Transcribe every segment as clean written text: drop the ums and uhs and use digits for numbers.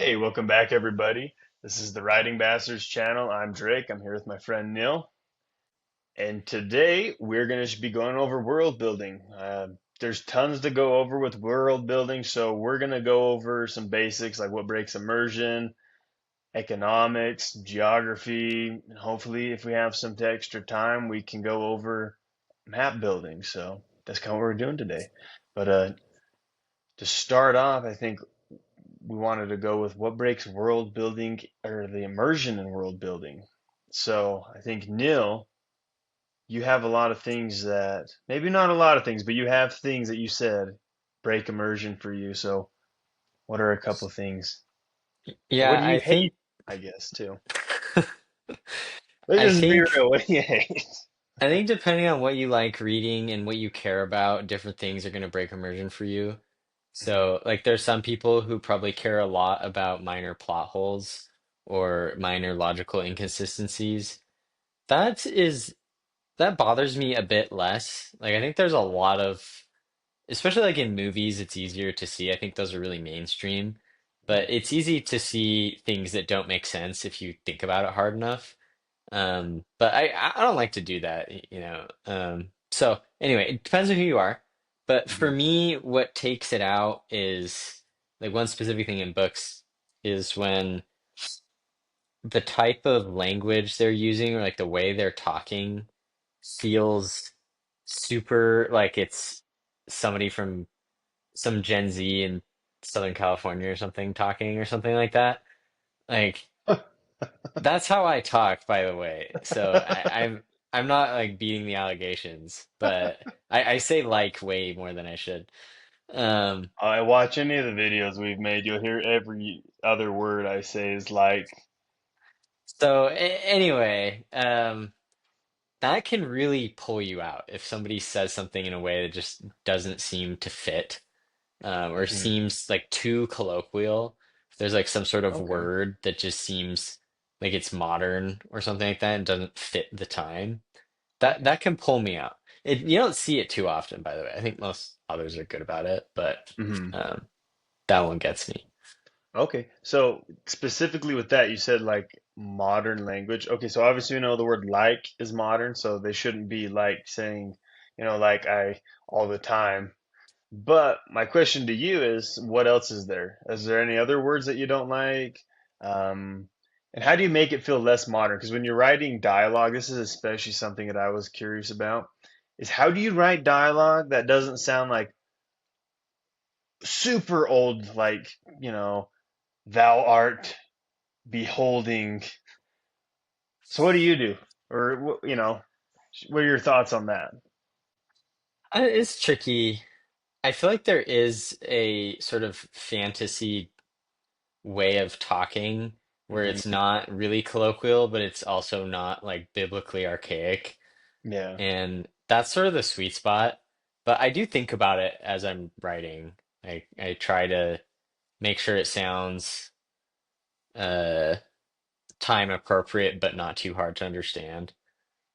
Hey, welcome back, everybody. This is the Writing Bastards channel. I'm Drake. I'm here with my friend Neil, and today we're going to be going over world building. There's tons to go over with world building, so we're going to go over some basics like what breaks immersion, economics, geography, and hopefully, if we have some extra time, we can go over map building. So that's kind of what we're doing today. But to start off, I think we wanted to go with what breaks world building or the immersion in world building. So I think Neil, you have a lot of things that maybe not a lot of things, but you have things that you said break immersion for you. So what are a couple of things? What Yeah, do you I hate? think I guess too. Let's I just be think real. What do you hate? I think depending on what you like reading and what you care about, different things are going to break immersion for you. Mhm. So, like there's some people who probably care a lot about minor plot holes or minor logical inconsistencies. That bothers me a bit less. Like I think there's a lot of, especially like in movies, it's easier to see. I think those are really mainstream, but Yeah. it's easy to see things that don't make sense if you think about it hard enough. But I don't like to do that, you know. So anyway, it depends on who you are. But for Mhm. me, what takes it out is like one specific thing in books is when the type of language they're using or like the way they're talking feels super like it's somebody from some Gen Z in Southern California or something talking or something like that. Like that's how I talk, by the way. So I'm not like beating the allegations, but I say like way more than I should. Um, I watch any of the videos we've made, you'll hear every other word I say is like, anyway, that can really pull you out if somebody says something in a way that just doesn't seem to fit, or mhm. seems like too colloquial. If there's like some sort of Okay. word that just seems like it's modern or something like that and doesn't fit the time. That Okay. that can pull me out. You don't see it too often, by the way. I think most others are good about it, but Mhm. um, that one gets me. Okay, so specifically with that, you said like modern language. Okay, so obviously we know the word like is modern, so they shouldn't be like saying, like I all the time. But my question to you is, what else is there? Is there any other words that you don't like? Um, and how do you make it feel less modern? Because when you're writing dialogue, this is especially something that I was curious about, is how do you write dialogue that doesn't sound like super old, like, thou art beholding. So what do you do? Or what are your thoughts on that? It's tricky. I feel like there is a sort of fantasy way of talking where Hmm. it's not really colloquial, but it's also not like biblically archaic. Yeah. And that's sort of the sweet spot. But I do think about it as I'm writing. I try to make sure it sounds uh time appropriate, but not too hard to understand.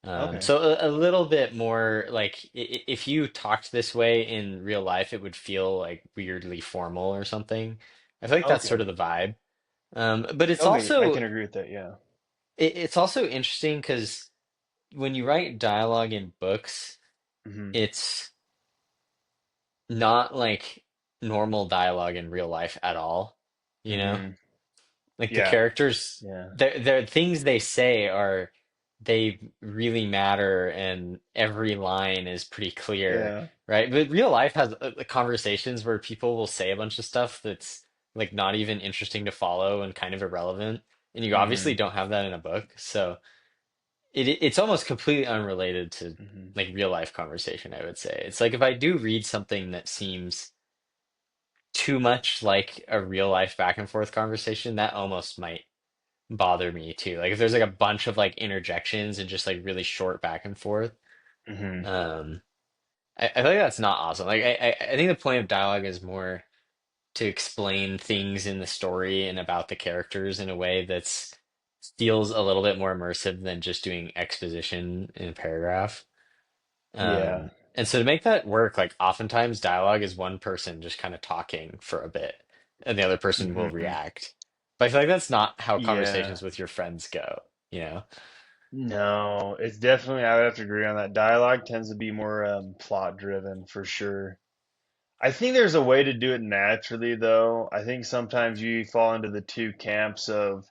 Okay. So a little bit more like if you talked this way in real life, it would feel like weirdly formal or something. I feel like that's sort Okay. of the vibe. But Okay, I can agree with that. Yeah. it's also interesting because when you write dialogue in books, Hmm. it's not like normal dialogue in real life at all. You know? Hmm. Like the Yeah. characters, Yeah. their things they say are they really matter, and every line is pretty clear, Yeah. right? But real life has conversations where people will say a bunch of stuff that's like not even interesting to follow and kind of irrelevant, and you obviously Hmm. don't have that in a book, so it's almost completely unrelated to Hmm. like real life conversation, I would say. It's like if I do read something that seems too much like a real life back and forth conversation, that almost might bother me too. Like if there's like a bunch of like interjections and just like really short back and forth, Hmm. um, I feel like that's not awesome. Like I think the point of dialogue is more to explain things in the story and about the characters in a way that's feels a little bit more immersive than just doing exposition in a paragraph. Yeah. And so to make that work, like oftentimes dialogue is one person just kind of talking for a bit, and the other person will Hmm. react. But I feel like that's not how Yeah. conversations with your friends go, you know? No, it's definitely, I would have to agree on that. Dialogue tends to be more plot driven for sure. I think there's a way to do it naturally, though. I think sometimes you fall into the two camps of,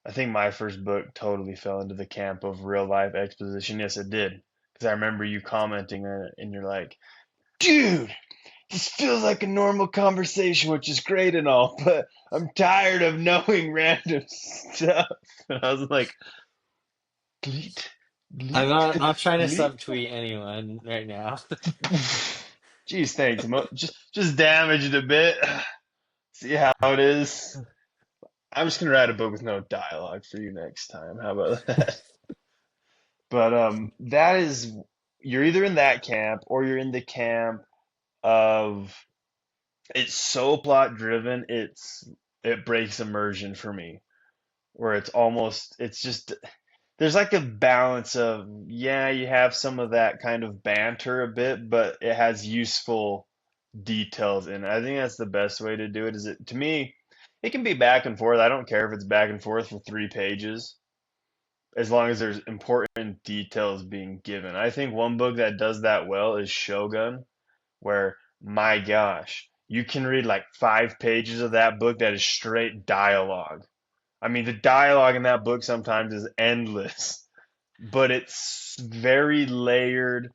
I think my first book totally fell into the camp of real life exposition. Yes, it did. Because I remember you commenting on it and you're like, dude, this feels like a normal conversation, which is great and all, but I'm tired of knowing random stuff. And I was like, bleat, I'm bleat, not trying to bleat. subtweet anyone right now. Geez, thanks. Just damage it a bit. See how it is. I'm just gonna write a book with no dialogue for you next time. How about that? But that is you're either in that camp or you're in the camp of it's so plot driven, it breaks immersion for me. Where it's just there's like a balance of yeah, you have some of that kind of banter a bit, but it has useful details in it. I think that's the best way to do it. Is it to me, it can be back and forth. I don't care if it's back and forth for 3 pages, as long as there's important details being given. I think one book that does that well is Shogun, where my gosh, you can read like 5 pages of that book that is straight dialogue. I mean, the dialogue in that book sometimes is endless, but it's very layered,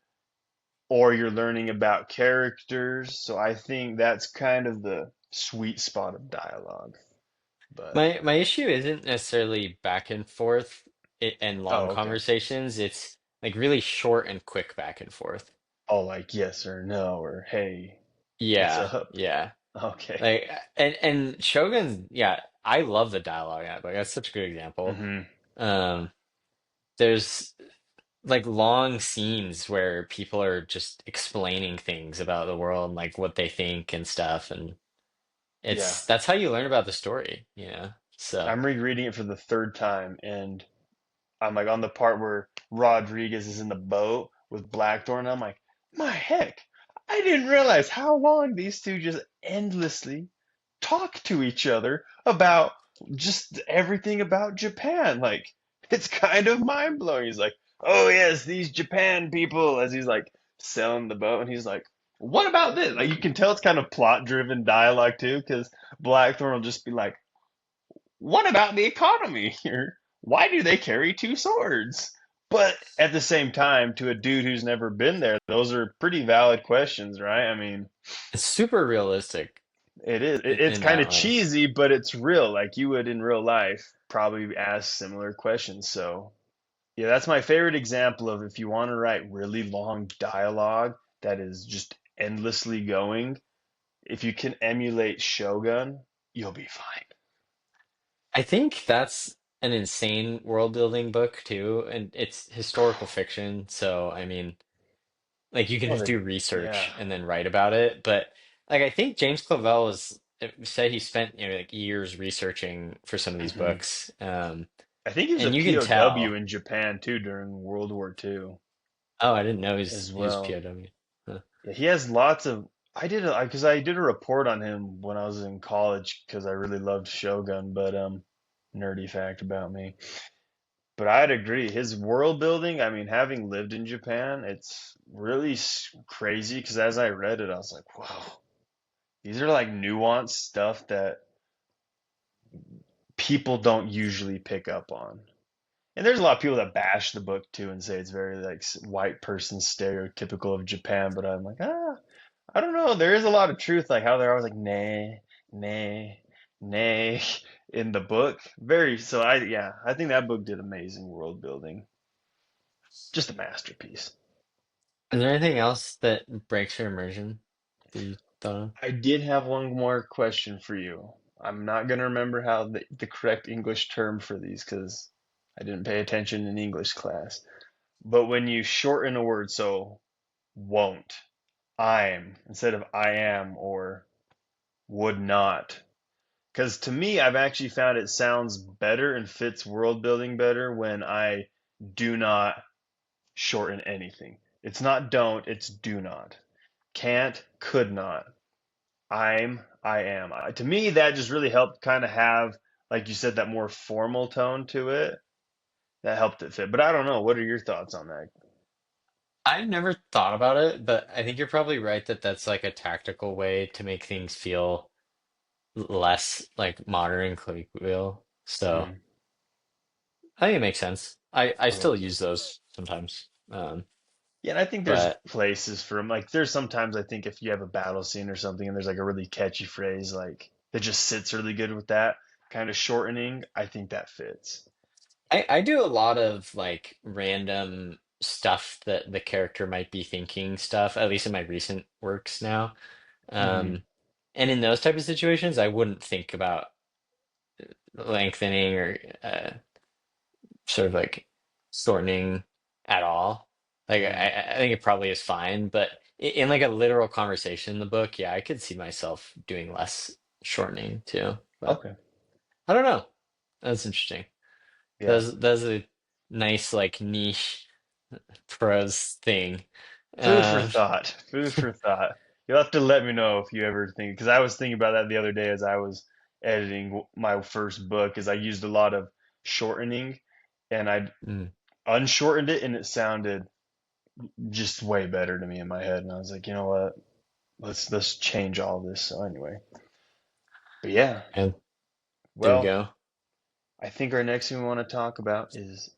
or you're learning about characters. So I think that's kind of the sweet spot of dialogue. But My issue isn't necessarily back and forth and long oh, okay. conversations. It's like really short and quick back and forth. Oh, like yes or no or hey, what's Yeah, up? yeah. Okay. Like and Shogun's yeah, I love the dialogue in that book. That's such a good example. Hmm. Um, there's like long scenes where people are just explaining things about the world, like what they think and stuff, and Yeah. that's how you learn about the story, you know? So I'm rereading it for the third time, and I'm like on the part where Rodriguez is in the boat with Blackthorn. I'm like, my heck, I didn't realize how long these two just endlessly talk to each other about just everything about Japan. Like, it's kind of mind blowing. He's like, oh, yes, these Japan people, as he's like selling the boat. And he's like, what about this? Like, you can tell it's kind of plot driven dialogue too, because Blackthorn will just be like, what about the economy here? Why do they carry two swords? But at the same time, to a dude who's never been there, those are pretty valid questions, right? I mean, it's super realistic it is. It's in kind that of way. cheesy, but it's real. Like you would in real life probably ask similar questions. So, yeah, that's my favorite example of if you want to write really long dialogue that is just endlessly going, if you can emulate Shogun, you'll be fine. I think that's an insane world building book too, and it's historical fiction, so I mean, like you can Oh, just do yeah. research and then write about it. But like I think James Clavell was said he spent like years researching for some of these Hmm. books, I think he was a and you can POW tell. in Japan too during World War II Oh, I didn't know as he was well. POW. Huh. Yeah, he has lots of. I did a report on him when I was in college because I really loved Shogun, but nerdy fact about me. But I'd agree, his world building. I mean, having lived in Japan, it's really crazy because as I read it, I was like, wow, these are like nuanced stuff that people don't usually pick up on. And there's a lot of people that bash the book too and say it's very like white person stereotypical of Japan, but I'm like, I don't know. There is a lot of truth, like how they're always like, nay, nay, nay in the book. Very, so yeah, I think that book did amazing world building. Just a masterpiece. Is there anything else that breaks your immersion that you thought of? I did have one more question for you. I'm not gonna remember how the correct English term for these because I didn't pay attention in English class. But when you shorten a word, so won't, I'm instead of I am or would not. Because to me, I've actually found it sounds better and fits world building better when I do not shorten anything. It's not don't, it's do not. Can't, could not. I am. To me, that just really helped kind of have like you said, that more formal tone to it that helped it fit. But I don't know. What are your thoughts on that? I've never thought about it, but I think you're probably right that that's like a tactical way to make things feel less like modern and colloquial. So Hmm. I think it makes sense. I Okay. still use those sometimes. Yeah, and I think there's But places for them. Like there's sometimes I think if you have a battle scene or something and there's like a really catchy phrase like that just sits really good with that kind of shortening, I think that fits. I do a lot of like random stuff that the character might be thinking stuff, at least in my recent works now. Hmm. Um, and in those type of situations, I wouldn't think about lengthening or sort of like shortening at all. Like Hmm. I think it probably is fine, but in like a literal conversation in the book, yeah, I could see myself doing less shortening too. But Okay. I don't know. That's interesting. Yeah. That's a nice like niche prose thing. Food for Um, thought. Food for thought. You'll have to let me know if you ever think, because I was thinking about that the other day as I was editing my first book, is I used a lot of shortening and I mm, unshortened it and it sounded just way better to me in my head. And I was like, you know what? Let's change all this. So anyway, but yeah, and there you well, go. I think our next thing we want to talk about is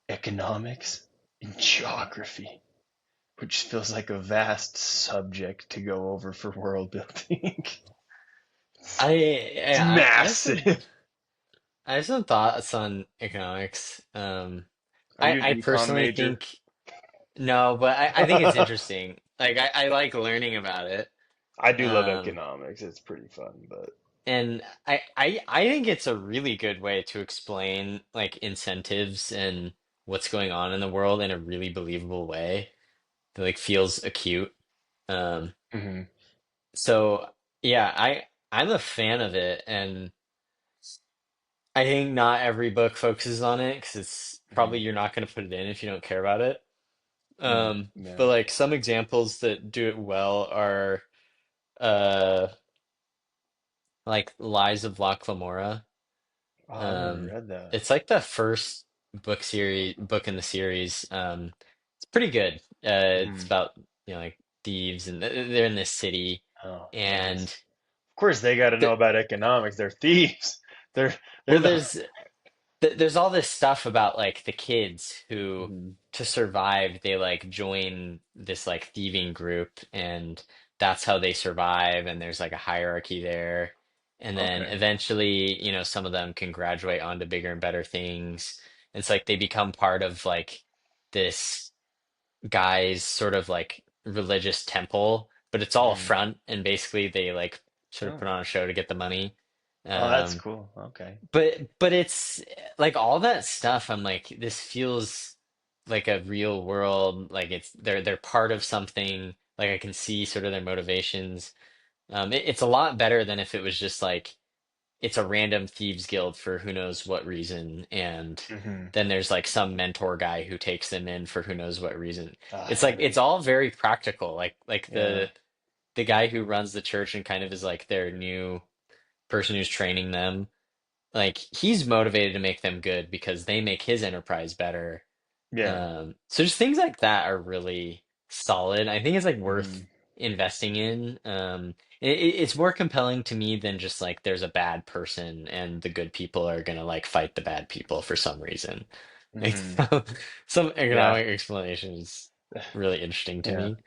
economics and geography, which feels like a vast subject to go over for world building. It's I have some massive. thoughts on economics. Are you an I econ personally major? think no, but I think it's interesting. Like I like learning about it. I do love Um, economics. It's pretty fun, but and I think it's a really good way to explain like incentives and what's going on in the world in a really believable way that like feels acute. Um, hmm. so yeah, I'm a fan of it, and I think not every book focuses on it because it's Hmm. probably you're not going to put it in if you don't care about it. Hmm. Yeah. But like some examples that do it well are uh like Lies of Locke Lamora. Oh, I've never Um, read that. it's like the first book in the series. It's pretty good. It's Hmm. about like thieves and they're in this city, Oh, and nice. Of course, they got to know th about economics. They're thieves. They're they're well, the. there's all this stuff about like the kids who Mhm. to survive they like join this like thieving group, and that's how they survive, and there's like a hierarchy there, and then Okay. eventually some of them can graduate onto bigger and better things. It's like they become part of like this guy's sort of like religious temple, but it's all a Hmm. front, and basically they like sort of Oh. put on a show to get the money. Oh, that's um cool. Okay. but it's like all that stuff. I'm like, this feels like a real world. Like it's they're part of something. Like I can see sort of their motivations. It's a lot better than if it was just like it's a random thieves guild for who knows what reason, and Hmm. then there's like some mentor guy who takes them in for who knows what reason. It's like it's Heavy. all very practical. Like Yeah. the guy who runs the church and kind of is like their new person who's training them, like he's motivated to make them good because they make his enterprise better. Yeah. So just things like that are really solid. I think it's like worth Hmm. investing in. It's more compelling to me than just like there's a bad person and the good people are gonna like fight the bad people for some reason. Like Hmm. some Yeah. economic explanation is really interesting to Yeah. me.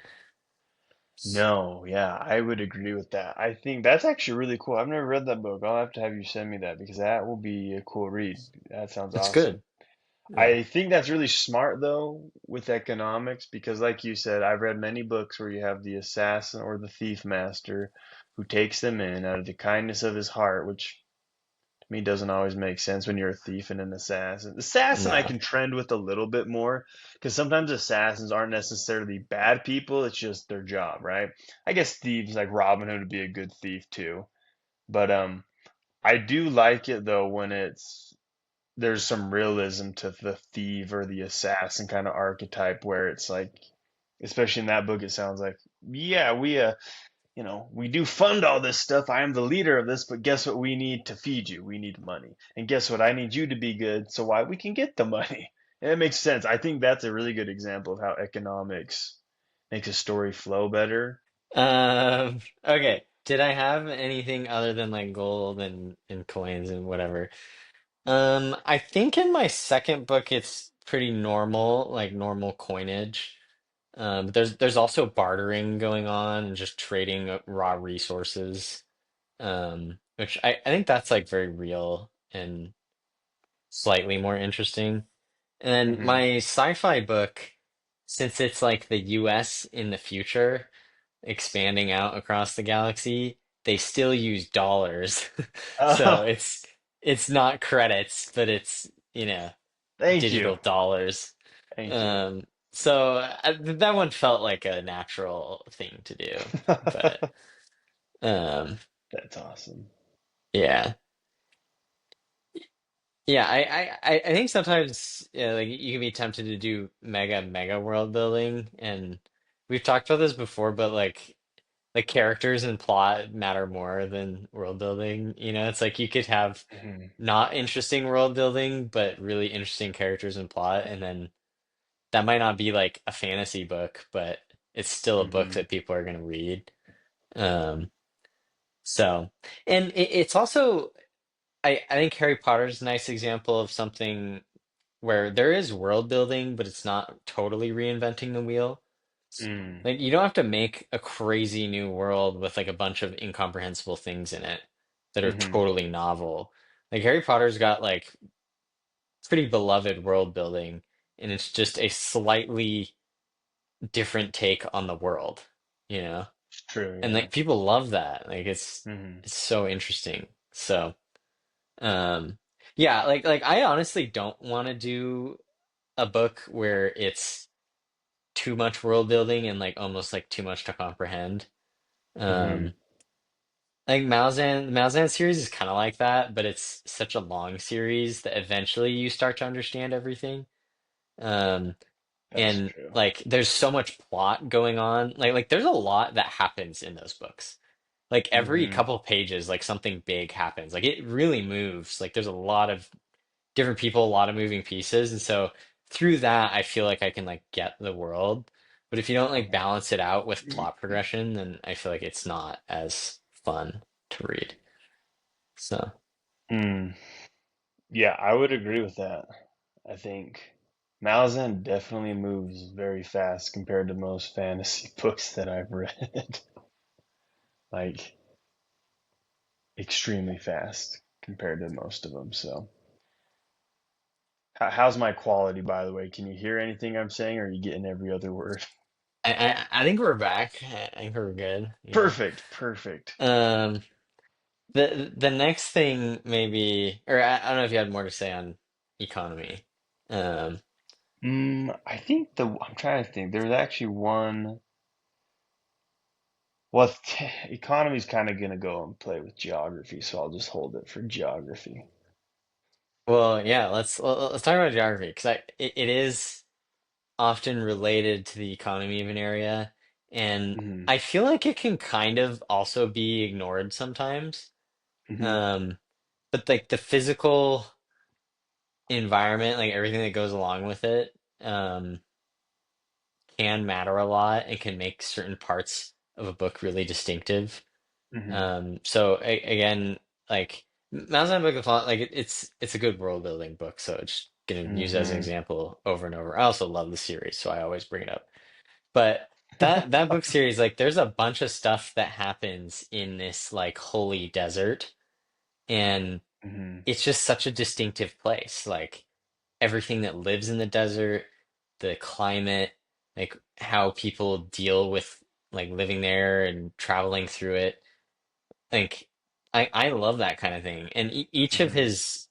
No, yeah, I would agree with that. I think that's actually really cool. I've never read that book. I'll have to have you send me that because that will be a cool read. That sounds It's awesome. good. Yeah. I think that's really smart though with economics because like you said, I've read many books where you have the assassin or the thief master who takes them in out of the kindness of his heart, which to me doesn't always make sense when you're a thief and an assassin. Assassin I No. can trend with a little bit more because sometimes assassins aren't necessarily bad people, it's just their job, right? I guess thieves like Robin Hood would be a good thief too. But I do like it though when it's there's some realism to the thief or the assassin kind of archetype where it's like especially in that book it sounds like yeah, we do fund all this stuff. I am the leader of this, but guess what we need to feed you? We need money. And guess what? I need you to be good so why we can get the money. And it makes sense. I think that's a really good example of how economics makes a story flow better. Okay. Did I have anything other than like gold and coins and whatever? I think in my second book it's pretty normal, like normal coinage. But there's also bartering going on and just trading raw resources. Which I think that's like very real and slightly more interesting. And then Hmm. my sci-fi book, since it's like the US in the future, expanding out across the galaxy, they still use dollars. So Oh, it's not credits, but it's, thank you. digital dollars. Thank you. Um, so that one felt like a natural thing to do. But um, That's awesome. yeah. Yeah, I think sometimes like you can be tempted to do mega world building, and we've talked about this before, but like the characters and plot matter more than world building. It's like you could have Hmm. not interesting world building, but really interesting characters and plot, and then that might not be like a fantasy book, but it's still a book Hmm. that people are going to read. Um, so, and it's also I think Harry Potter's a nice example of something where there is world building, but it's not totally reinventing the wheel. Mm. Like you don't have to make a crazy new world with like a bunch of incomprehensible things in it that are Hmm. totally novel. Like Harry Potter's got like pretty beloved world building, and it's just a slightly different take on the world, you know? It's true, And yeah. like people love that. Like it's Hmm. it's so interesting. So, um yeah, like I honestly don't want to do a book where it's too much world building and like almost like too much to comprehend. Hmm. Um, I think the Malzahn series is kind of like that, but it's such a long series that eventually you start to understand everything. Um, That's and true. like there's so much plot going on. Like there's a lot that happens in those books. Like every Hmm. couple pages, like something big happens. Like it really moves. Like there's a lot of different people, a lot of moving pieces. And so through that, I feel like I can like get the world. But if you don't like balance it out with plot progression, then I feel like it's not as fun to read. So Mm. Yeah, I would agree with that. I think Malazan definitely moves very fast compared to most fantasy books that I've read. Like extremely fast compared to most of them. So, how's my quality, by the way? Can you hear anything I'm saying, or are you getting every other word? I think we're back. I think we're good. Yeah. Perfect, perfect. Um, the next thing maybe, or I don't know if you had more to say on economy. Um, I think I'm trying to think. There's actually one. Well, economy's kind of gonna go and play with geography, so I'll just hold it for geography. well, yeah, let's talk about geography because it is often related to the economy of an area. And Hmm. I feel like it can kind of also be ignored sometimes. Hmm. Um, but like the physical environment, like everything that goes along with it, can matter a lot and can make certain parts of a book really distinctive. Hmm. So again, like Mountain Book of Fun, like it's a good world building book, so it's gonna use it as an Hmm. example over and over. I also love the series, so I always bring it up. But that book series, like there's a bunch of stuff that happens in this like holy desert, and Hmm. it's just such a distinctive place. Like everything that lives in the desert, the climate, like how people deal with like living there and traveling through it. Like I love that kind of thing. And each of Hmm. his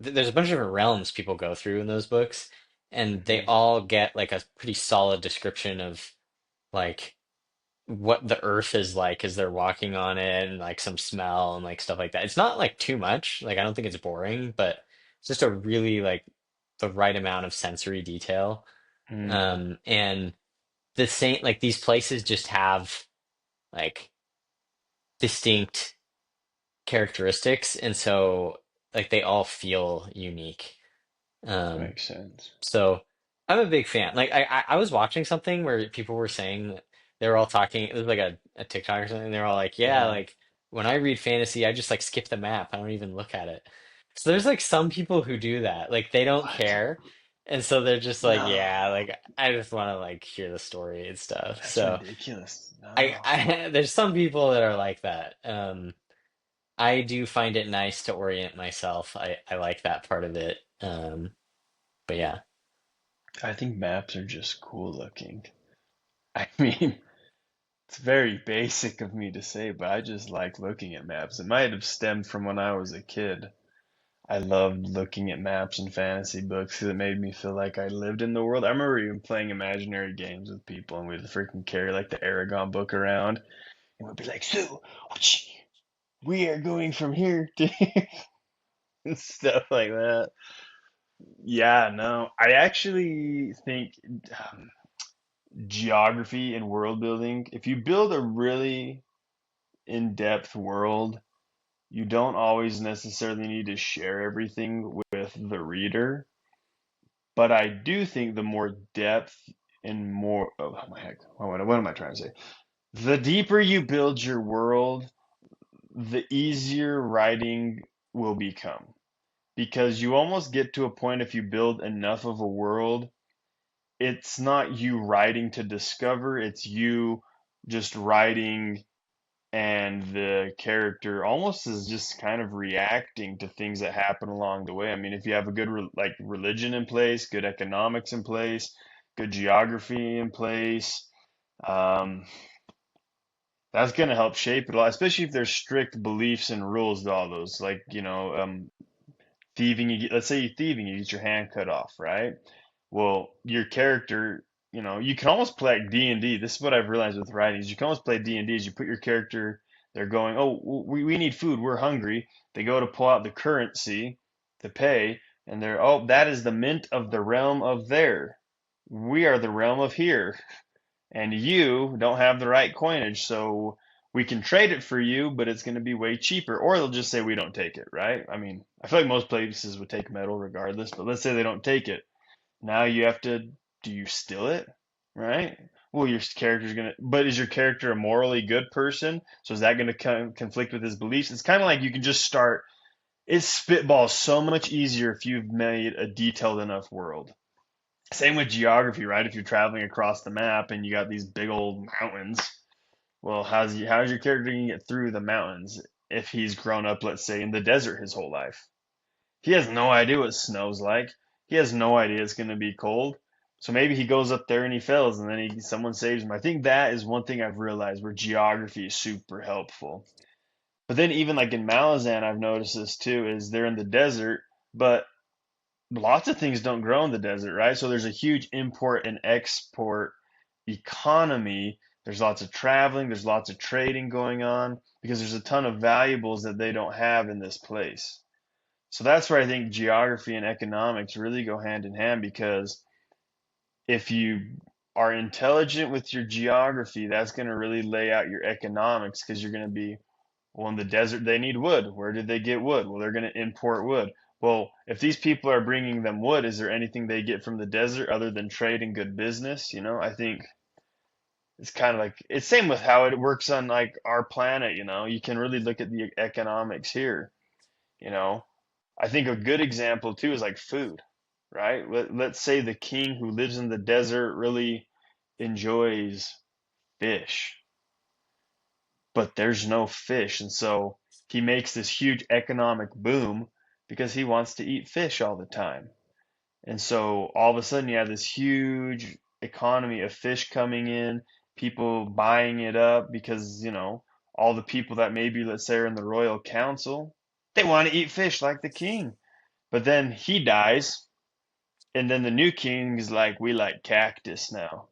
there's a bunch of different realms people go through in those books, and they Hmm. all get like a pretty solid description of like what the earth is like as they're walking on it and like some smell and like stuff like that. It's not like too much. Like I don't think it's boring, but it's just a really like the right amount of sensory detail. Hmm. And the same like these places just have like distinct characteristics, and so like they all feel unique. That Um, makes sense. so I'm a big fan. Like I was watching something where people were saying they were all talking. It was like a TikTok or something. They were all like, "Yeah, Yeah. like when I read fantasy, I just like skip the map. I don't even look at it." So there's like some people who do that. Like they don't What? care, and so they're just like, "Yeah, No. like I just want to like hear the story and stuff." That's So ridiculous. I No. I there's some people that are like that. I do find it nice to orient myself. I like that part of it. But yeah. I think maps are just cool looking. I mean, it's very basic of me to say, but I just like looking at maps. It might have stemmed from when I was a kid. I loved looking at maps and fantasy books because it made me feel like I lived in the world. I remember even playing imaginary games with people, and we'd freaking carry like the Aragon book around, and we'd be like, "So, we are going from here to here," and stuff like that. Yeah, no, I actually think um, geography and world building, if you build a really in-depth world, you don't always necessarily need to share everything with the reader. But I do think the more depth and more, oh my heck, what am I trying to say? The deeper you build your world, the easier writing will become. Because you almost get to a point if you build enough of a world, it's not you writing to discover, it's you just writing and the character almost is just kind of reacting to things that happen along the way. I mean, if you have a good like religion in place, good economics in place, good geography in place, um, that's going to help shape it a lot, especially if there's strict beliefs and rules to all those. Like, thieving, let's say you're thieving, you get your hand cut off, right? Well, your character, you can almost play like D&D. This is what I've realized with writing is you can almost play D&D is you put your character, they're going, oh, we need food, we're hungry. They go to pull out the currency to pay, and they're, oh, that is the mint of the realm of there. We are the realm of here, and you don't have the right coinage, so we can trade it for you, but it's going to be way cheaper. Or they'll just say we don't take it, right? I mean, I feel like most places would take metal regardless, but let's say they don't take it. Now you have to, do you steal it? Right? Well, your character's gonna, but is your character a morally good person? So is that gonna conflict with his beliefs? It's kind of like you can just start. It spitballs so much easier if you've made a detailed enough world. Same with geography, right? If you're traveling across the map and you got these big old mountains, well, how's your character gonna get through the mountains if he's grown up, let's say, in the desert his whole life? He has no idea what snow's like. He has no idea it's going to be cold. So maybe he goes up there and he fails, and then someone saves him. I think that is one thing I've realized where geography is super helpful. But then even like in Malazan, I've noticed this too, is they're in the desert, but lots of things don't grow in the desert, right? So there's a huge import and export economy. There's lots of traveling, there's lots of trading going on because there's a ton of valuables that they don't have in this place. So that's where I think geography and economics really go hand in hand because if you are intelligent with your geography, that's going to really lay out your economics because you're going to be, well, in the desert, they need wood. Where did they get wood? Well, they're going to import wood. Well, if these people are bringing them wood, is there anything they get from the desert other than trade and good business? I think it's kind of like it's same with how it works on like our planet. You can really look at the economics here. You know, I think a good example too is like food, right? Let's say the king who lives in the desert really enjoys fish, but there's no fish. And so he makes this huge economic boom because he wants to eat fish all the time. And so all of a sudden you have this huge economy of fish coming in, people buying it up because, all the people that maybe, let's say, are in the royal council, they want to eat fish like the king. But then he dies, and then the new king is like, we like cactus now.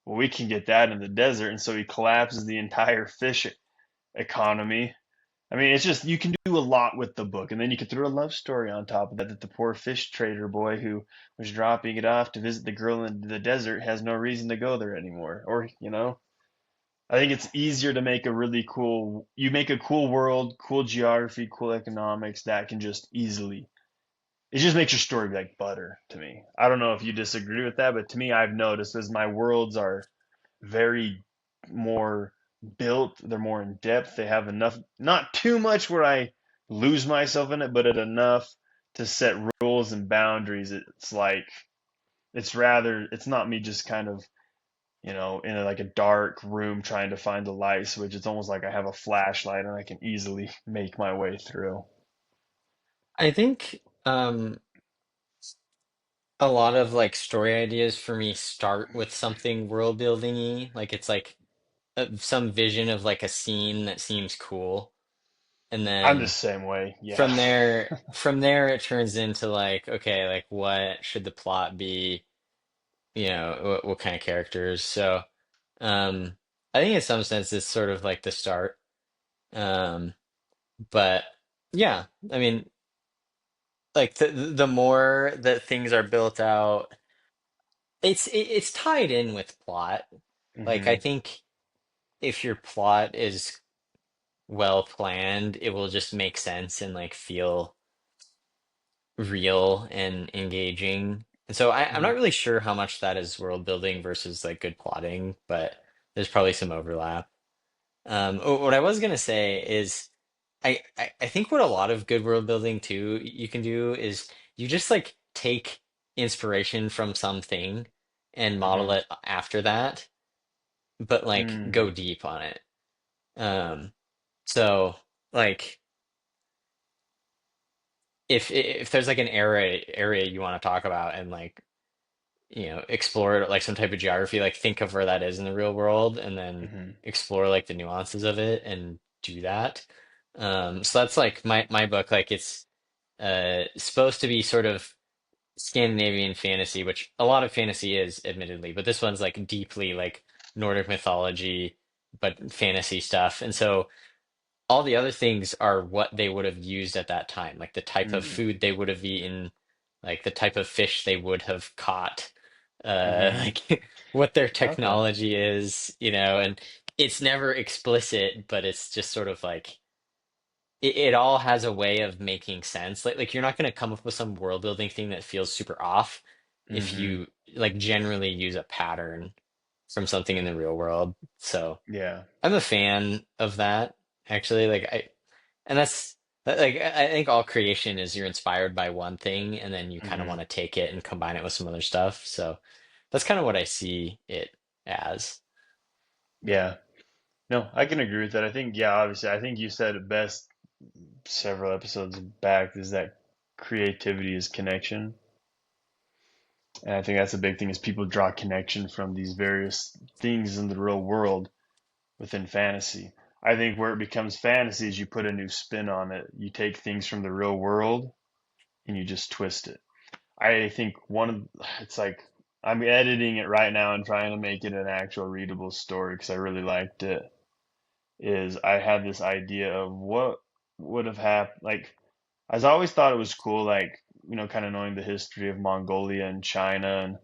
Well, we can get that in the desert, and so he collapses the entire fish economy. I mean, it's just you can do a lot with the book, and then you can throw a love story on top of that. That the poor fish trader boy who was dropping it off to visit the girl in the desert has no reason to go there anymore, or. I think it's easier to make a really cool, you make a cool world, cool geography, cool economics that can just easily, it just makes your story like butter to me. I don't know if you disagree with that, but to me, I've noticed as my worlds are very more built, they're more in depth, they have enough, not too much where I lose myself in it, but at enough to set rules and boundaries. It's like, it's not me just kind of in like a dark room trying to find the light switch. It's almost like I have a flashlight and I can easily make my way through. I think a lot of like story ideas for me start with something world building-y. Like it's like some vision of like a scene that seems cool. And I'm the then same way. Yeah. from there it turns into like, okay, like what should the plot be? What kind of characters. So I think in some sense it's sort of like the start. Um, but yeah, I mean, like the more that things are built out, it's tied in with plot. Like I hmm think if your plot is well planned, it will just make sense and like feel real and engaging. And so I'm hmm not really sure how much that is world building versus like good plotting, but there's probably some overlap. What I was gonna say is I think what a lot of good world building too you can do is you just like take inspiration from something and model hmm it after that, but like hmm go deep on it. Um, so like if there's like an area you want to talk about and like explore like some type of geography, like think of where that is in the real world and then hmm explore like the nuances of it and do that. So that's like my book, like it's supposed to be sort of Scandinavian fantasy, which a lot of fantasy is, admittedly, but this one's like deeply like Nordic mythology, but fantasy stuff. And so all the other things are what they would have used at that time, like the type of hmm food they would have eaten, like the type of fish they would have caught, hmm like what their Okay. technology is, and it's never explicit, but it's just sort of like it all has a way of making sense. Like you're not going to come up with some world building thing that feels super off if hmm you like generally use a pattern from something in the real world. So Yeah. I'm a fan of that, actually. And like I think all creation is you're inspired by one thing and then you kind of hmm want to take it and combine it with some other stuff. So that's kind of what I see it as. Yeah. No, I can agree with that. I think, yeah, obviously, I think you said it best several episodes back is that creativity is connection. And I think that's a big thing is people draw connection from these various things in the real world within fantasy. I think where it becomes fantasy is you put a new spin on it. You take things from the real world and you just twist it. I think it's like I'm editing it right now and trying to make it an actual readable story because I really liked it. Is I had this idea of what would have happened. Like, I've always thought it was cool, like, kind of knowing the history of Mongolia and China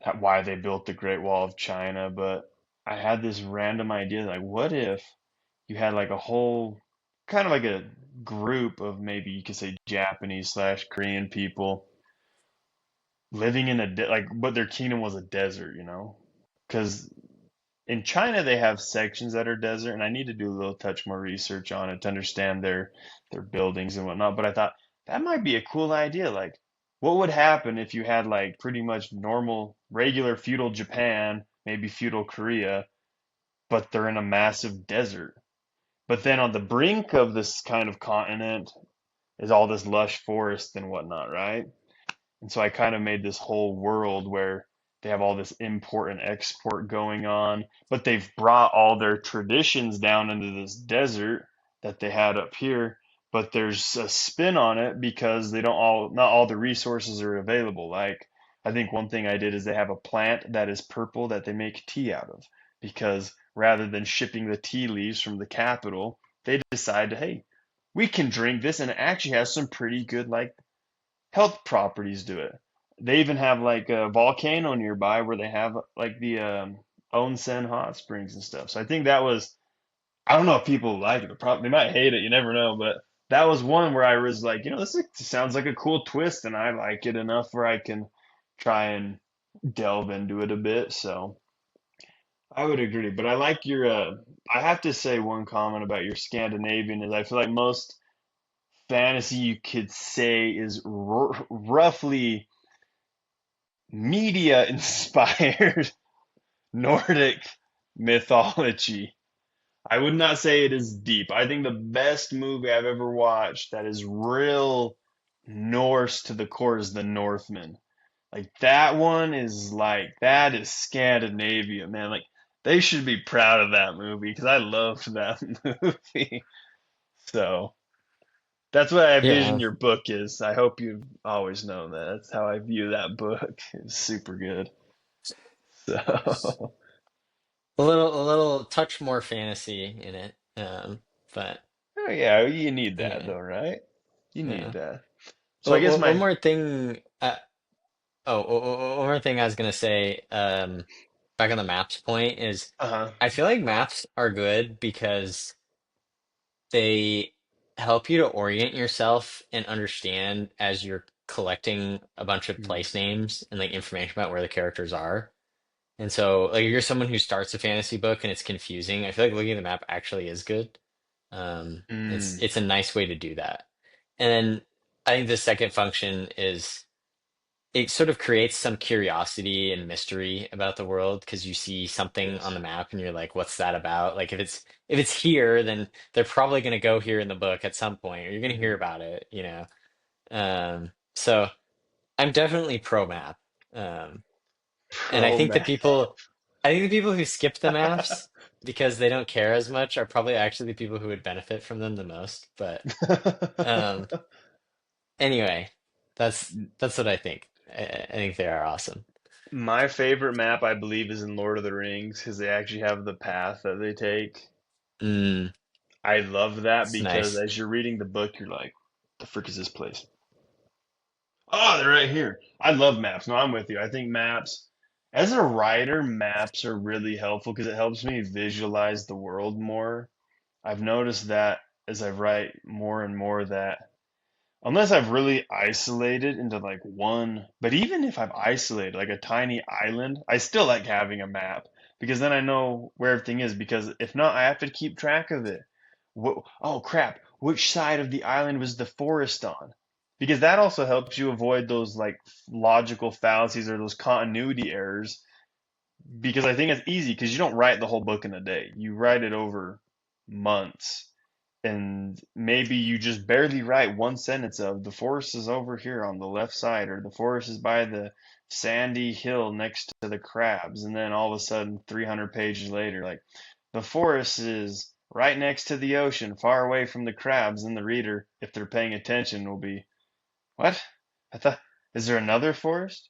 and why they built the Great Wall of China. But I had this random idea, like, what if you had like a whole kind of like a group of maybe you could say Japanese slash Korean people living in like, but their kingdom was a desert, because in China they have sections that are desert, and I need to do a little touch more research on it to understand their buildings and whatnot. But I thought that might be a cool idea. Like, what would happen if you had like pretty much normal, regular feudal Japan, maybe feudal Korea, but they're in a massive desert. But then on the brink of this kind of continent is all this lush forest and whatnot, right? And so I kind of made this whole world where they have all this import and export going on, but they've brought all their traditions down into this desert that they had up here. But there's a spin on it because not all the resources are available. Like, I think one thing I did is they have a plant that is purple that they make tea out of because rather than shipping the tea leaves from the capital, they decide to, hey, we can drink this and it actually has some pretty good like health properties to it. They even have like a volcano nearby where they have like the Onsen hot springs and stuff. So I think that was, I don't know if people like it. Probably they might hate it. You never know. But that was one where I was like, sounds like a cool twist, and I like it enough where I can try and delve into it a bit. So I would agree. But I like your. I have to say one comment about your Scandinavian is I feel like most fantasy you could say is roughly media inspired Nordic mythology. I would not say it is deep. I think the best movie I've ever watched that is real Norse to the core is The Northman. Like that one is like that is Scandinavia, man. Like they should be proud of that movie because I loved that movie. So that's what I Yeah. envision your book is. I hope you've always known that. That's how I view that book. It's super good. So A little touch more fantasy in it. But oh yeah, you need that anyway, though, right? You need yeah. that. So I Well, guess one my more thing. One more thing I was gonna say, back on the maps point is, uh-huh. I feel like maps are good because they help you to orient yourself and understand as you're collecting a bunch of Mm, place names and like information about where the characters are. And so, like, if you're someone who starts a fantasy book and it's confusing, I feel like looking at the map actually is good. mm, It's a nice way to do that. And then I think the second function is it sort of creates some curiosity and mystery about the world because you see something on yes. the map and you're like, what's that about? Like if it's here, then they're probably going to go here in the book at some point, or you're going to hear Mhm. about it, you know. So I'm definitely pro map. Um, and Pro man. I think the people who skip the maps because they don't care as much are probably actually the people who would benefit from them the most. But um, anyway, that's what I think. I think they are awesome. My favorite map, I believe, is in Lord of the Rings because they actually have the path that they take. Mm, I love that it's because nice. as you're reading the book, you're like, the frick is this place? Oh, they're right here. I love maps. No, I'm with you. I think maps, as a writer, maps are really helpful because it helps me visualize the world more. I've noticed that as I write more and more that unless I've really isolated into like one, but even if I've isolated like a tiny island, I still like having a map because then I know where everything is. Because if not, I have to keep track of it. Oh crap, which side of the island was the forest on? Because that also helps you avoid those like logical fallacies or those continuity errors. Because I think it's easy because you don't write the whole book in a day. You write it over months and maybe you just barely write one sentence of the forest is over here on the left side or the forest is by the sandy hill next to the crabs and then all of a sudden 300 pages later like the forest is right next to the ocean far away from the crabs and the reader if they're paying attention will be what I thought is there another forest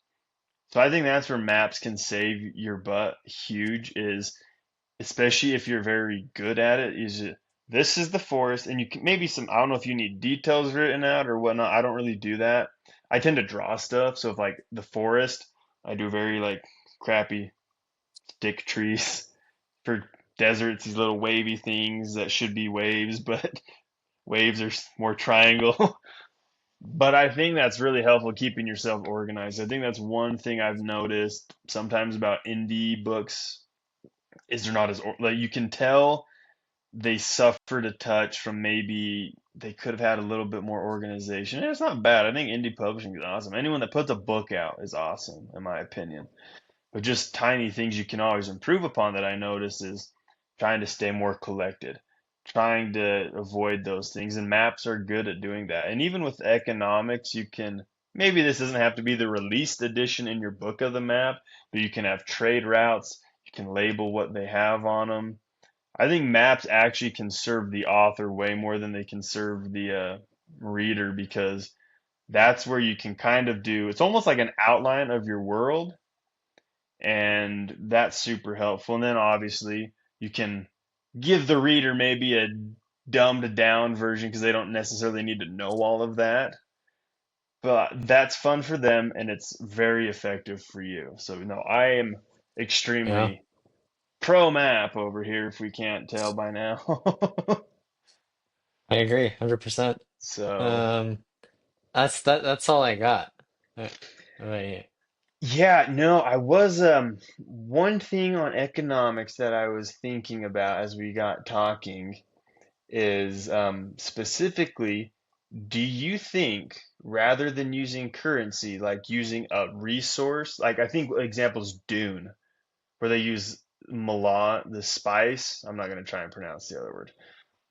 so I think that's where maps can save your butt huge is especially if you're very good at it, is it, this is the forest, and you can maybe some. I don't know if you need details written out or whatnot. I don't really do that. I tend to draw stuff, so if like the forest, I do very like crappy stick trees for deserts. These little wavy things that should be waves, but waves are more triangle. But I think that's really helpful keeping yourself organized. I think that's one thing I've noticed sometimes about indie books is they're not as like you can tell they suffered a touch from maybe they could have had a little bit more organization. And it's not bad. I think indie publishing is awesome. Anyone that puts a book out is awesome, in my opinion. But just tiny things you can always improve upon that I notice is trying to stay more collected, trying to avoid those things. And maps are good at doing that. And even with economics, you can maybe this doesn't have to be the released edition in your book of the map, but you can have trade routes. You can label what they have on them I think maps actually can serve the author way more than they can serve the reader because that's where you can kind of do it's almost like an outline of your world, and that's super helpful. And then obviously you can give the reader maybe a dumbed down version because they don't necessarily need to know all of that. But that's fun for them and it's very effective for you. So, no, I am Yeah. extremely pro map over here if we can't tell by now. I agree, 100%. So, Um, that's all I got. What about you? yeah, no, I was one thing on economics that I was thinking about as we got talking is specifically, do you think rather than using currency, like using a resource, like I think examples Dune, where they use the spice, I'm not going to try and pronounce the other word,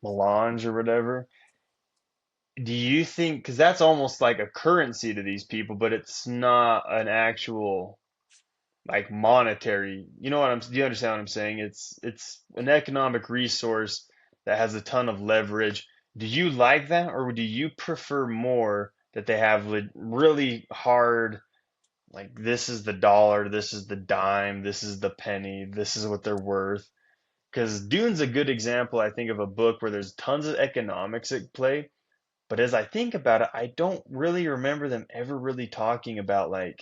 melange or whatever. Do you think, because that's almost like a currency to these people, but it's not an actual like monetary, do you understand what I'm saying? It's an economic resource that has a ton of leverage. Do you like that, or do you prefer more that they have really hard, like this is the dollar, this is the dime, this is the penny, this is what they're worth? Because Dune's a good example, I think, of a book where there's tons of economics at play. But as I think about it, I don't really remember them ever really talking about like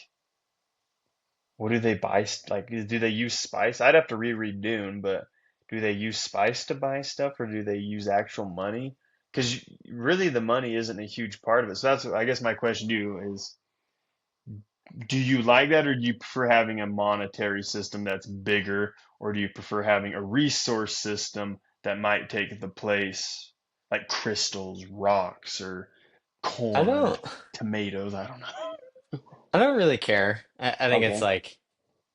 what do they buy? Like, do they use spice? I'd have to reread Dune, but do they use spice to buy stuff, or do they use actual money? Because really, the money isn't a huge part of it. So that's, I guess, my question to you is, do you like that, or do you prefer having a monetary system that's bigger, or do you prefer having a resource system that might take the place, like crystals, rocks, or I corn, don't tomatoes? I don't know. I don't really care. I think it's Okay. like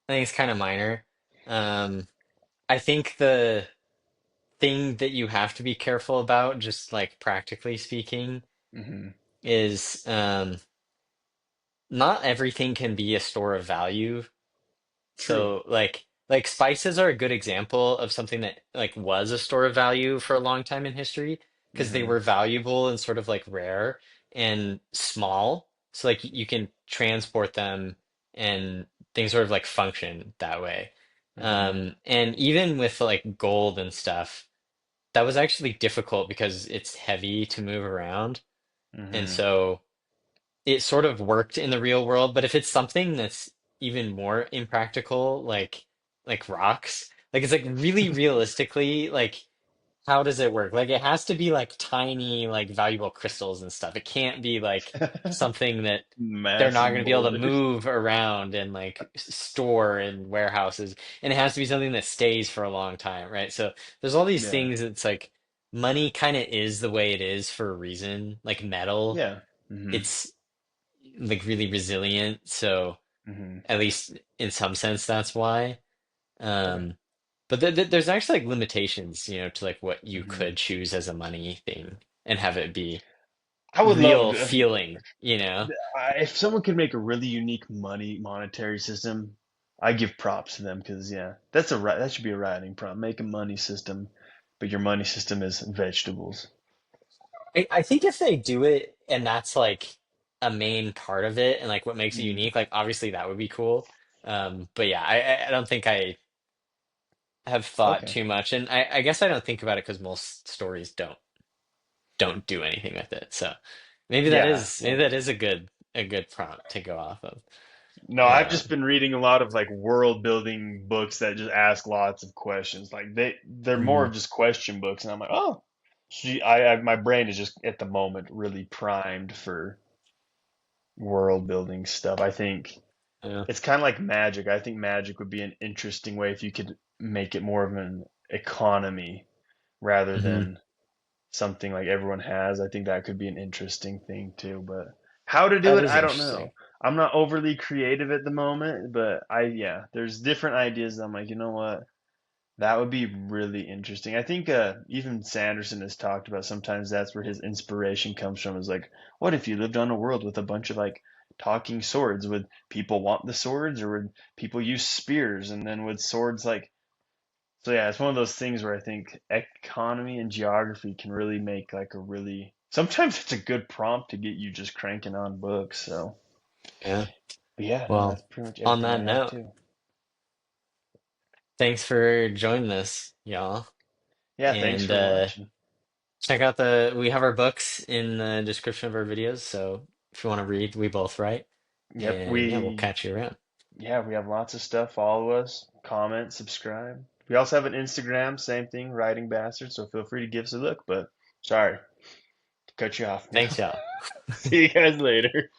I think it's kind of minor. Um, I think the thing that you have to be careful about, just like practically speaking, Hmm. is not everything can be a store of value. True. So like spices are a good example of something that like was a store of value for a long time in history because they Hmm. were valuable and sort of like rare and small. So like you can transport them and things sort of like function that way. Hmm. And even with like gold and stuff, that was actually difficult because it's heavy to move around. And Hmm. so it sort of worked in the real world, but if it's something that's even more impractical, like rocks, like it's like really realistically, like how does it work? Like it has to be like tiny, like valuable crystals and stuff. It can't be like something that they're not Massive going to be able to boulders. move around and like store in warehouses. And it has to be something that stays for a long time, right? So there's all these Yeah. things that's like money kind of is the way it is for a reason. Like metal, Yeah. Hmm. it's like really resilient. So Hmm. at least in some sense, that's why. Okay. Um, but there's actually like limitations, to like what you Hmm. could choose as a money thing and have it be I would love real to, feeling. if someone could make a really unique monetary system, I give props to them because yeah, that should be a writing prompt. Make a money system, but your money system is vegetables. I think if they do it and that's like a main part of it and like what makes it Mm. unique, like obviously that would be cool. But yeah, I don't think I have thought Okay. too much, and I guess I don't think about it because most stories don't do anything with it. So Yeah. maybe Well, that is a good prompt to go off of. no, I've just Um, been reading a lot of like world building books that just ask lots of questions. Like they're more mhm. of just question books, and I'm like, oh, my brain is just at the moment really primed for world building stuff. I think Yeah. it's kind of like magic. I think magic would be an interesting way if you could make it more of an economy rather Hmm. than something like everyone has. I think that could be an interesting thing too. But how to do That it, is I don't know. interesting. I'm not overly creative at the moment, but yeah, there's different ideas. I'm like, you know what? That would be really interesting. I think even Sanderson has talked about sometimes that's where his inspiration comes from. Is like, what if you lived on a world with a bunch of like talking swords? Would people want the swords, or would people use spears? And then would swords like so? Yeah, it's one of those things where I think economy and geography can really make like a really sometimes it's a good prompt to get you just cranking on books. So, Yeah. but yeah, no, Well, that's pretty much on everything that I have note, too. thanks for joining us, y'all. Yeah, thanks And for watching. check out we have our books in the description of our videos. So if you want to read, we both write. Yep, And yeah, we'll catch you around. we have lots of stuff. Follow us, comment, subscribe. We also have an Instagram, same thing, Writing Bastard. So feel free to give us a look. But sorry to cut you off now. Thanks, y'all. See you guys later.